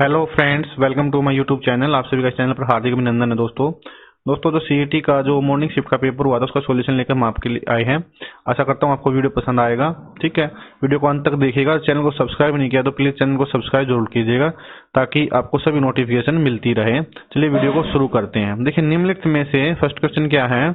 Hello friends, welcome to my YouTube channel. आप सभी का चैनल पर हार्दिक अभिनंदन है दोस्तों जो सीईटी का जो मॉर्निंग शिफ्ट का पेपर हुआ था उसका सॉल्यूशन लेकर हम आपके लिए आए हैं। आशा करता हूं आपको वीडियो पसंद आएगा। ठीक है, वीडियो को अंत तक देखिएगा। चैनल को सब्सक्राइब नहीं किया तो प्लीज चैनल को सब्सक्राइब जरूर कीजिएगा ताकि आपको सभी नोटिफिकेशन मिलती रहे। चलिए वीडियो को शुरू करते हैं। देखिए, निम्नलिखित में से फर्स्ट क्वेश्चन क्या है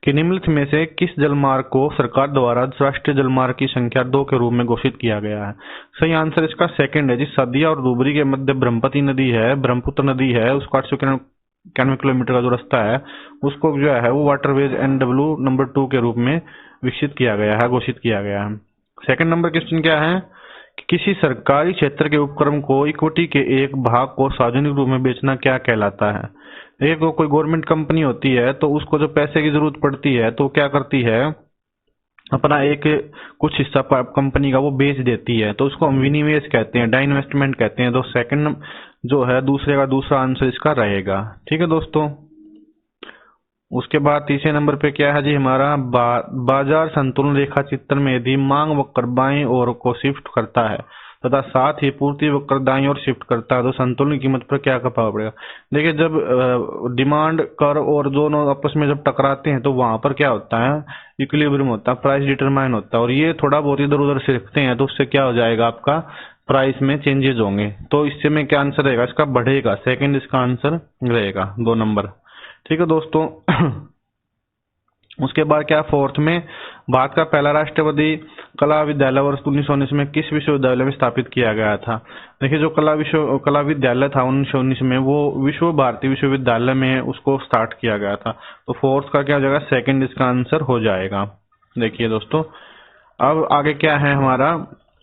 कि निम्नलिखित में से किस जलमार्ग को सरकार द्वारा राष्ट्रीय जलमार्ग की संख्या 2 के रूप में घोषित किया गया है। सही आंसर इसका सेकंड है जी। सदिया और धुबरी के मध्य ब्रह्मपुत्र नदी है, उसको 891 किलोमीटर का जो रास्ता है उसको जो है वो वाटरवेज NW नंबर 2 के रूप में विकसित किया गया है, घोषित किया गया है। सेकंड नंबर क्वेश्चन क्या है कि किसी सरकारी क्षेत्र के उपक्रम को इक्विटी के एक भाग को सार्वजनिक रूप में बेचना क्या कहलाता है। एक कोई गवर्नमेंट कंपनी होती है तो उसको जो पैसे की जरूरत पड़ती है तो क्या करती है, अपना एक कुछ हिस्सा कंपनी का वो बेच देती है, तो उसको हम विनिवेश कहते हैं, डाइन्वेस्टमेंट कहते हैं। तो सेकंड जो है दूसरा आंसर इसका रहेगा। ठीक है दोस्तों, उसके बाद तीसरे नंबर पे क्या है जी हमारा बाजार संतुलन रेखा चित्र में यदि मांग वक्र बाएं ओर को शिफ्ट करता है तथा साथ ही पूर्ति वक्र दाईं ओर शिफ्ट करता है तो संतुलन कीमत पर क्या प्रभाव पड़ेगा। देखिए, जब डिमांड कर और दोनों आपस में जब टकराते हैं तो वहां पर क्या होता है, इक्विलिब्रियम होता है, प्राइस डिटरमाइन होता है। और ये थोड़ा बहुत इधर उधर सिरकते हैं तो उससे क्या हो जाएगा, आपका प्राइस में चेंजेस होंगे। तो इससे में क्या आंसर रहेगा, इसका बढ़ेगा। सेकंड इसका आंसर रहेगा 2 नंबर। ठीक है दोस्तों, उसके बाद क्या फोर्थ में भारत का पहला राष्ट्रपति कला विद्यालय वर्ष 1919 में किस विश्वविद्यालय में स्थापित किया गया था। देखिए, जो कला विद्यालय था 1919 में वो विश्व भारती विश्वविद्यालय में उसको स्टार्ट किया गया था। तो फोर्थ का क्या हो जाएगा, सेकंड इसका आंसर हो जाएगा। देखिए दोस्तों, अब आगे क्या है हमारा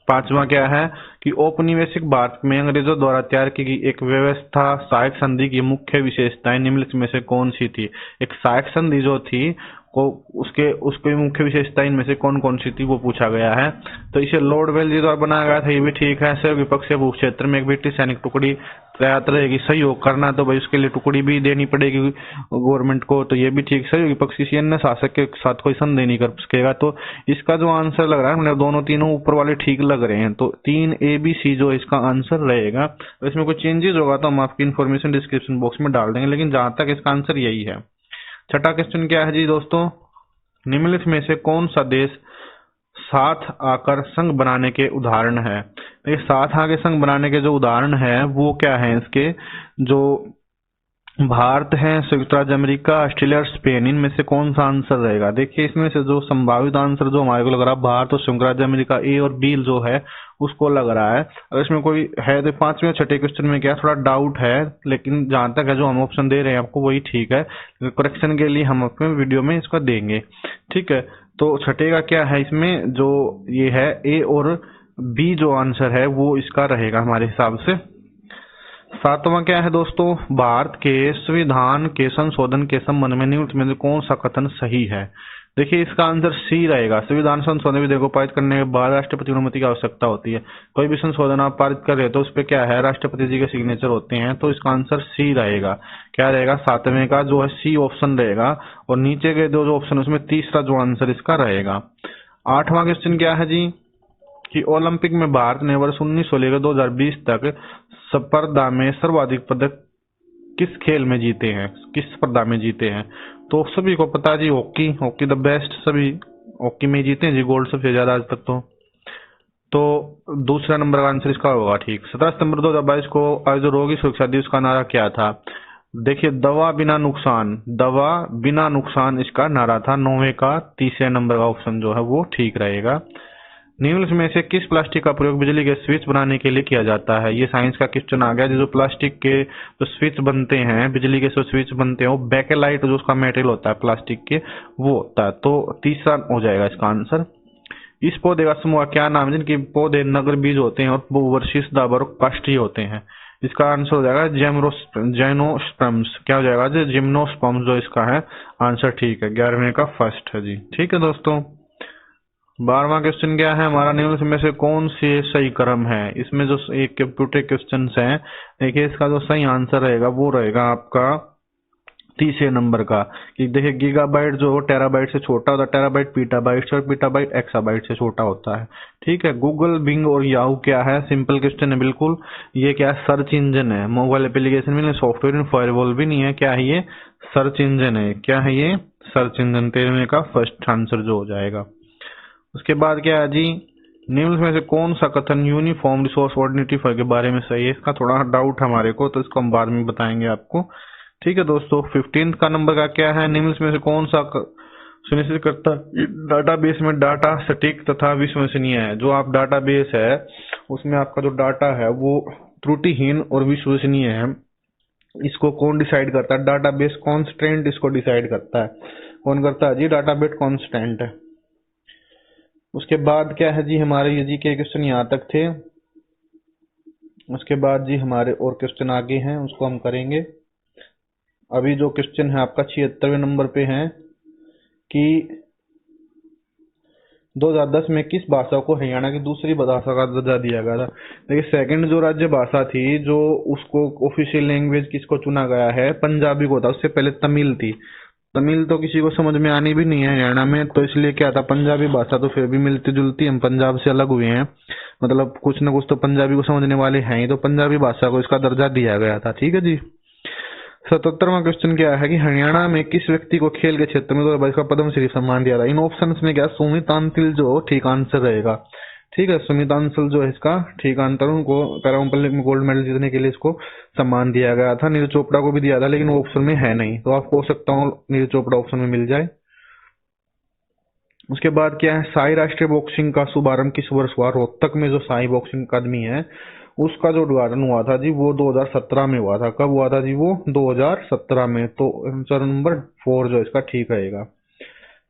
पांचवा क्या है कि औपनिवेशिक भारत में अंग्रेजों द्वारा तैयार की गई एक व्यवस्था सहायक संधि की मुख्य विशेषताएं निम्नलिखित में से कौन सी थी। एक सहायक संधि जो थी को उसके मुख्य विशेषता इनमें से कौन कौन सी थी वो पूछा गया है। तो इसे लॉर्ड वेल्जी द्वारा बनाया गया था, ये भी ठीक है। सहयोग विपक्षीय भूक्षेत्र में एक ब्रिटिश सैनिक टुकड़ी तैयार रहेगी। सहयोग करना तो भाई उसके लिए टुकड़ी भी देनी पड़ेगी गवर्नमेंट को, तो ये भी ठीक। सहयोग विपक्ष किसी अन्य शासक के साथ कोई संधि नहीं कर सकेगा। तो इसका जो आंसर लग रहा है, मतलब दोनों तीनों ऊपर वाले ठीक लग रहे हैं, तो 3 ABC जो इसका आंसर रहेगा। तो इसमें कोई चेंजेस होगा तो हम आपकी इन्फॉर्मेशन डिस्क्रिप्शन बॉक्स में डाल देंगे, लेकिन जहां तक इसका आंसर यही है। छठा क्वेश्चन क्या है जी दोस्तों, निम्नलिखित में से कौन सा देश साथ आकर संघ बनाने के उदाहरण है। ये साथ आकर संघ बनाने के जो उदाहरण है वो क्या है, इसके जो भारत है, संयुक्त राज्य अमेरिका, ऑस्ट्रेलिया और स्पेन, इनमें से कौन सा आंसर रहेगा। देखिए, इसमें से जो संभावित आंसर जो हमारे को लग रहा है भारत और संयुक्त राज्य अमेरिका A और B जो है उसको लग रहा है। अगर इसमें कोई है तो 5वें और 6ठे क्वेश्चन में क्या थोड़ा डाउट है, लेकिन जहां तक है जो हम ऑप्शन दे रहे हैं आपको वही ठीक है। करेक्शन के लिए हम अपने वीडियो में इसको देंगे। ठीक है, तो छठे का क्या है, इसमें जो ये है A और B जो आंसर है वो इसका रहेगा हमारे हिसाब से। सातवां क्या है दोस्तों, भारत के संविधान के संशोधन के संबंध में निम्नलिखित में कौन सा कथन सही है। देखिए, इसका आंसर C रहेगा। संविधान संशोधन विधेयक को पारित करने के बाद राष्ट्रपति की अनुमति की आवश्यकता होती है। कोई भी संशोधन आप पारित कर रहे हो तो उस पर क्या है, राष्ट्रपति जी के सिग्नेचर होते हैं। तो इसका आंसर C रहेगा। क्या रहेगा, 7वें का जो है C ऑप्शन रहेगा। और नीचे के जो ऑप्शन उसमें तीसरा जो आंसर इसका रहेगा। 8वां क्वेश्चन क्या है जी कि ओलंपिक में भारत ने वर्ष 1900 लेकर 2020 तक स्पर्धा में सर्वाधिक पदक किस खेल में जीते हैं, किस स्पर्धा में जीते हैं। तो सभी को पता जी, हॉकी द बेस्ट, सभी हॉकी में जीते हैं जी, गोल्ड सबसे ज्यादा आज तक। तो दूसरा नंबर का आंसर इसका होगा ठीक। 17 सितंबर 2022 को आयोजित रोगी सुरक्षा दिवस का नारा क्या था। देखिए, दवा बिना नुकसान इसका नारा था। 9वें का तीसरे नंबर का ऑप्शन जो है वो ठीक रहेगा। निम्नलिखित में से किस प्लास्टिक का प्रयोग बिजली के स्विच बनाने के लिए किया जाता है। ये साइंस का क्वेश्चन आ गया। जो प्लास्टिक के जो स्विच बनते हैं, बिजली के जो स्विच बनते हैं, वो बेकेलाइट जो उसका मेटेरियल होता है प्लास्टिक के वो होता है। तो तीसरा हो जाएगा इसका आंसर। इस पौधे का समूह क्या नाम है जिनके पौधे नगर बीज होते हैं और वो वर्षिसदाबर काष्ठीय होते हैं। इसका आंसर हो जाएगा जिम्नोस्पर्म्स। क्या हो जाएगा जी, जिम्नोस्पर्म्स जो इसका है आंसर ठीक है। 11वें का फर्स्ट है जी। ठीक है दोस्तों, 12वां क्वेश्चन क्या है हमारा, निम्नलिखित में से कौन से सही क्रम है। इसमें जो एक कंप्यूटर क्वेश्चन है, देखिए इसका जो सही आंसर रहेगा वो रहेगा आपका तीसरे नंबर का कि देखिए गीगाबाइट जो टेराबाइट से छोटा होता है, टेराबाइट पीटाबाइट से और पीटाबाइट एक्साबाइट से छोटा होता है। ठीक है। गूगल, बिंग और याहू क्या है? सिंपल क्वेश्चन है बिल्कुल। ये क्या है? सर्च इंजन है। मोबाइल एप्लीकेशन भी नहीं, सॉफ्टवेयर फायरवॉल भी नहीं है। क्या है ये? सर्च इंजन है। क्या है ये? Search engine. 13वें का फर्स्ट आंसर जो हो जाएगा। उसके बाद क्या है जी? निम्न में से कौन सा कथन यूनिफॉर्म रिसोर्स आइडेंटिफायर के बारे में सही है? इसका थोड़ा डाउट हमारे को, तो इसको हम बाद में बताएंगे आपको। ठीक है दोस्तों। 15 का नंबर का क्या है? निम्न में से कौन सा सुनिश्चित करता है डाटाबेस में डाटा सटीक तथा विश्वसनीय है? जो आप डाटाबेस है उसमें आपका जो डाटा है वो त्रुटिहीन और विश्वसनीय है, इसको कौन डिसाइड करता है? डाटाबेस कांस्टेंट इसको डिसाइड करता है। कौन करता है जी? डाटाबेस कांस्टेंट है। उसके बाद क्या है जी? हमारे ये जी के क्वेश्चन यहाँ तक थे। उसके बाद जी हमारे और क्वेश्चन आगे हैं, उसको हम करेंगे। अभी जो क्वेश्चन है आपका 76वें नंबर पे है कि 2010 में किस भाषा को हरियाणा की दूसरी भाषा का दर्जा दिया गया था? देखिए सेकंड जो राज्य भाषा थी, जो उसको ऑफिशियल लैंग्वेज किसको चुना गया है? पंजाबी को था। उससे पहले तमिल थी। तमिल तो किसी को समझ में आनी भी नहीं है हरियाणा में, तो इसलिए क्या था? पंजाबी भाषा तो फिर भी मिलती जुलती, हम पंजाब से अलग हुए हैं, मतलब कुछ न कुछ तो पंजाबी को समझने वाले हैं ही, तो पंजाबी भाषा को इसका दर्जा दिया गया था। ठीक है जी। 77वां क्वेश्चन क्या है कि हरियाणा में किस व्यक्ति को खेल के क्षेत्र में 2022 का पद्मश्री सम्मान दिया था? इन ऑप्शंस में क्या? सुमित अंतिल जो ठीक आंसर रहेगा। ठीक है। सुमित अंतिल जो है इसका ठीक आंसर, उनको पैरालंपिक में गोल्ड मेडल जीतने के लिए इसको सम्मान दिया गया था। नीरज चोपड़ा को भी दिया था, लेकिन वो ऑप्शन में है नहीं, तो आपको हो सकता हूँ नीरज चोपड़ा ऑप्शन में मिल जाए। उसके बाद क्या है? साई राष्ट्रीय बॉक्सिंग का शुभारंभ किस वर्ष हुआ? रोहतक में जो साई बॉक्सिंग अकादमी है उसका जो उद्घाटन हुआ था जी वो 2017 में हुआ था। कब हुआ था जी? वो 2017 में। तो आंसर नंबर 4 जो इसका ठीक रहेगा।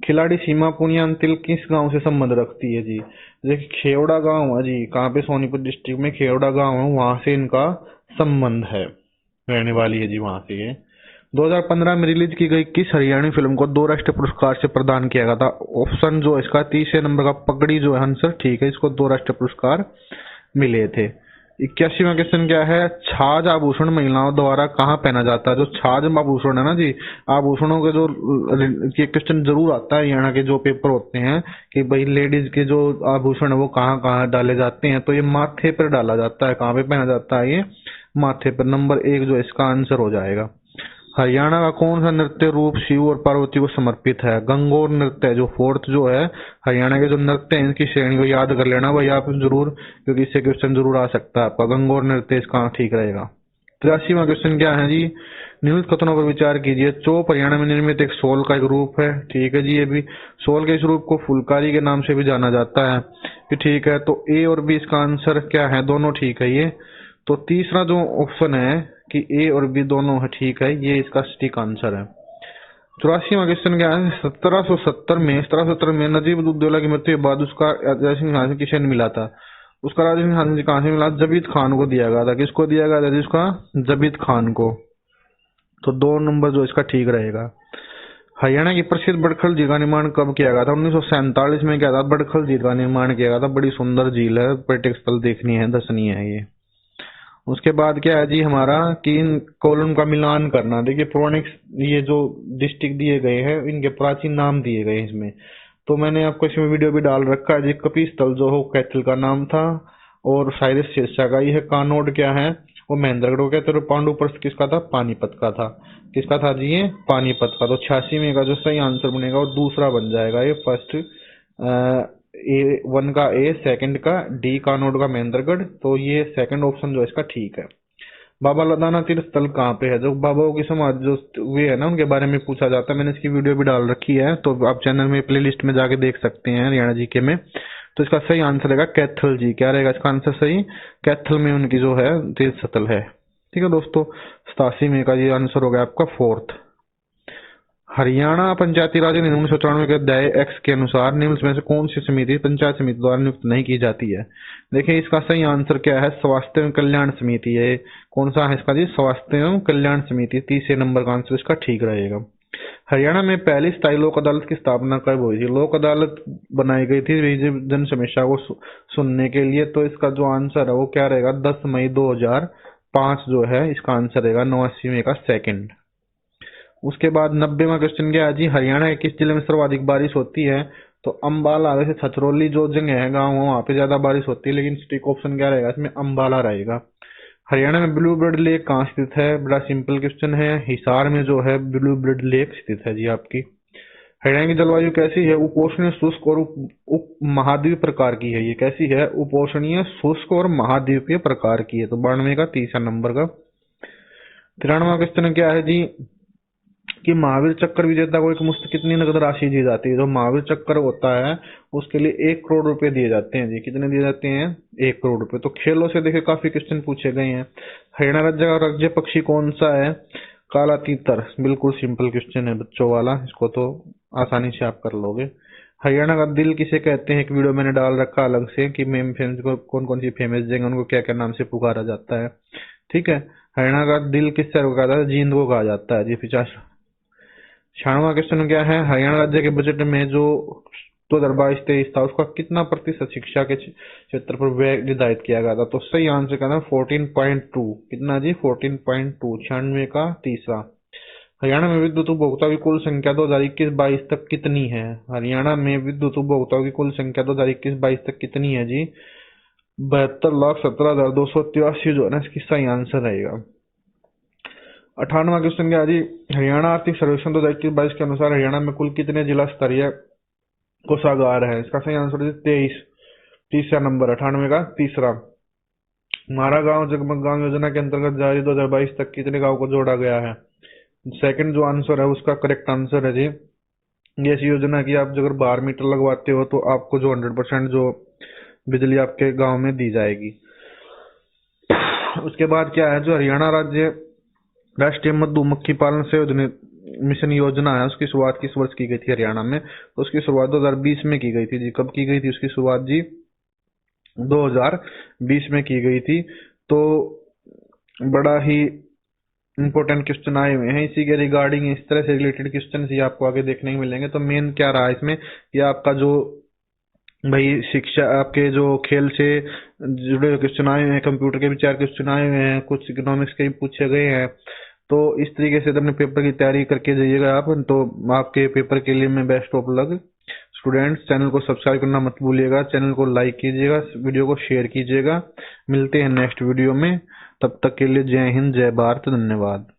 खिलाड़ी सीमा पुनियांतिल किस गांव से संबंध रखती है जी? देखिए खेवड़ा गांव है जी, कहाँ पे? सोनीपत डिस्ट्रिक्ट में खेवड़ा गांव है, वहां से इनका संबंध है, रहने वाली है जी वहां से ये। 2015 में रिलीज की गई किस हरियाणवी फिल्म को 2 राष्ट्रीय पुरस्कार से प्रदान किया गया था? ऑप्शन जो इसका 30 नंबर का पगड़ी जो है आंसर ठीक है, इसको 2 राष्ट्रीय पुरस्कार मिले थे। 81वां क्वेश्चन क्या है? छाज आभूषण महिलाओं द्वारा कहाँ पहना जाता है? जो छाज आभूषण है ना जी, आभूषणों के जो ये क्वेश्चन जरूर आता है हरियाणा के जो पेपर होते हैं कि भाई लेडीज के जो आभूषण है वो कहाँ कहाँ डाले जाते हैं, तो ये माथे पर डाला जाता है। कहाँ पे पहना जाता है? ये माथे पर। नंबर 1 जो इसका आंसर हो जाएगा। हरियाणा का कौन सा नृत्य रूप शिव और पार्वती को समर्पित है? गंगोर नृत्य जो 4th जो है हरियाणा के जो नृत्य है इनकी श्रेणी को याद कर लेना भाई आप जरूर, क्योंकि इससे क्वेश्चन जरूर आ सकता है आपका। गंगोर नृत्य इसका ठीक रहेगा। 83वां क्वेश्चन क्या है जी? निम्नलिखित कथनों पर विचार कीजिए। चोप हरियाणा में निर्मित एक शॉल का एक रूप है। ठीक है जी। ये भी शॉल के इस रूप को फुलकारी के नाम से भी जाना जाता है कि ठीक है। तो ए और बी इसका आंसर क्या है? दोनों ठीक है ये। तो तीसरा जो ऑप्शन है कि ए और बी दोनों है ठीक है, ये इसका सटीक आंसर है। 84वां क्वेश्चन क्या है? 1770 में नजीब उद्दौला की मृत्यु के बाद उसका राजसिंह सिंहासन किसे मिला था? उसका राजसिंह सिंहासन कहाँ से मिला? जबीत खान को दिया गया था। किसको दिया गया था जिसका? जबीत खान को। तो 2 नंबर जो इसका ठीक रहेगा। हरियाणा की प्रसिद्ध बड़खल झील का निर्माण कब किया गया था? 1947 में क्या था? बड़खल झील का निर्माण किया गया था। बड़ी सुंदर झील है, पर्यटक स्थल देखनी है, दर्शनीय है ये। उसके बाद क्या है जी हमारा कि इन कॉलम का मिलान करना। देखिए पौराणिक ये जो डिस्ट्रिक्ट दिए गए हैं इनके प्राचीन नाम दिए गए हैं इसमें, तो मैंने आपको इसमें वीडियो भी डाल रखा है जी। कपिस्थल जो हो कैथल का नाम था, और शायद शेषा का ही है। कानोड क्या है? वो महेंद्रगढ़ को कहते हैं। पांडु पर्वत किसका था? पानीपत का था। किसका था जी? ये पानीपत का। तो 86 में का जो सही आंसर बनेगा वो दूसरा बन जाएगा। ये फर्स्ट ए 1 का ए, सेकंड का डी कानोड का महेंद्रगढ़, तो ये सेकंड ऑप्शन जो इसका ठीक है। बाबा लदाना तीर्थ स्थल कहाँ पे है? जो बाबाओं की समाज जो वे है ना उनके बारे में पूछा जाता है। मैंने इसकी वीडियो भी डाल रखी है, तो आप चैनल में प्लेलिस्ट में जाके देख सकते हैं हरियाणा जीके में। तो इसका सही आंसर रहेगा कैथल जी। क्या रहेगा इसका आंसर सही? कैथल में उनकी जो है तीर्थ स्थल है। ठीक है दोस्तों। 87 में का ये आंसर हो गया आपका 4th। हरियाणा पंचायती राज अधिनियम 1994 के अध्याय एक्स के अनुसार निम्न में से कौन सी समिति पंचायत समिति द्वारा नियुक्त नहीं की जाती है? देखिए इसका सही आंसर क्या है? स्वास्थ्य एवं कल्याण समिति है। कौन सा है इसका जी? स्वास्थ्य एवं कल्याण समिति। 30 नंबर का आंसर इसका ठीक रहेगा। हरियाणा में पहली स्थायी लोक अदालत की स्थापना कब हुई थी? लोक अदालत बनाई गई थी जन समस्या को सुनने के लिए, तो इसका जो आंसर है वो क्या रहेगा? 10 मई 2005 जो है इसका आंसर रहेगा। 89 में का सेकंड। उसके बाद 90वां क्वेश्चन क्या है जी, हरियाणा के किस जिले में सर्वाधिक बारिश होती है? तो अम्बाला, वैसे छछरौली जो जगह है गाँव वहाँ पे ज्यादा बारिश होती है, लेकिन सटीक ऑप्शन क्या रहेगा इसमें? अम्बाला रहेगा। हरियाणा में ब्लू बर्ड लेक कहाँ स्थित है? बड़ा सिंपल क्वेश्चन है, हिसार में जो है ब्लू बर्ड लेक स्थित है जी आपकी। हरियाणा की जलवायु कैसी है? उपोष्णीय, शुष्क और उप महाद्वीप प्रकार की है। ये कैसी है? उपोष्णीय, शुष्क और महाद्वीपीय प्रकार की है। तो 92 का तीसरा नंबर का। 93वां क्वेश्चन क्या है जी, कि महावीर चक्र विजेता को एक मुश्त कितनी नकद राशि दी जाती है? जो महावीर चक्र होता है उसके लिए 1 करोड़ रुपए दिए जाते हैं जी। कितने दिए जाते हैं? 1 करोड़ रुपए। तो खेलों से देखिए काफी क्वेश्चन पूछे गए हैं। हरियाणा राज्य का राज्य पक्षी कौन सा है? काला तीतर। बिल्कुल सिंपल क्वेश्चन है बच्चों वाला, इसको तो आसानी से आप कर लोगे। हरियाणा का दिल किसे कहते हैं? एक वीडियो मैंने डाल रखा अलग से कि मेम फेमस को कौन कौन सी फेमस जगह उनको क्या क्या नाम से पुकारा जाता है। ठीक है, हरियाणा का दिल किस शहर को कहा जाता है? जींद को कहा जाता है जी। 96वां क्वेश्चन क्या है, हरियाणा राज्य के बजट में जो 2022-23 था उसका कितना प्रतिशत शिक्षा के क्षेत्र पर व्यय निर्धारित किया गया था? तो सही आंसर क्या था? 14.2। कितना जी? 14.2। 96 का तीसरा। हरियाणा में विद्युत उपभोक्ता की कुल संख्या 2021-22 तक कितनी है? हरियाणा में विद्युत उपभोक्ताओं की कुल संख्या 2021-22 तक कितनी है जी? 72,17,283 जो है ना इसकी सही आंसर रहेगा। 98वां क्वेश्चन क्या है जी, हरियाणा आर्थिक सर्वेक्षण 2021-22 के अनुसार हरियाणा में कुल कितने जिला स्तरीय कोषागार है? इसका सही आंसर है 23। तीसरा नंबर 98 का तीसरा। हमारा गांव जगमग गांव योजना के अंतर्गत जारी 2022 तक कितने गांव को जोड़ा गया है? सेकंड जो आंसर है उसका करेक्ट आंसर है जी, ये ऐसी योजना की आप अगर 12 मीटर लगवाते हो तो आपको जो 100% जो बिजली आपके गांव में दी जाएगी। उसके बाद क्या है, जो हरियाणा राज्य राष्ट्रीय मधुमक्खी पालन संशोधन मिशन योजना है उसकी शुरुआत किस वर्ष की गई थी हरियाणा में? तो उसकी शुरुआत 2020 में की गई थी जी। कब की गई थी उसकी शुरुआत जी? 2020 में की गई थी। तो बड़ा ही इंपॉर्टेंट क्वेश्चन आए हुए हैं इसी के रिगार्डिंग, इस तरह से रिलेटेड क्वेश्चन ही आपको आगे देखने को मिलेंगे। तो मेन क्या रहा इसमें, कि आपका जो भाई शिक्षा, आपके जो खेल से जुड़े हुए क्वेश्चन आए हुए हैं, कंप्यूटर के भी 4 क्वेश्चन आए हुए हैं, कुछ इकोनॉमिक्स के भी पूछे गए हैं। तो इस तरीके से अपने पेपर की तैयारी करके जाइएगा आप, तो आपके पेपर के लिए मैं best of luck. Students, channel को सब्सक्राइब करना मत भूलिएगा, चैनल को लाइक कीजिएगा, वीडियो को शेयर कीजिएगा। मिलते हैं नेक्स्ट वीडियो में, तब तक के लिए जय हिंद, जय भारत, धन्यवाद।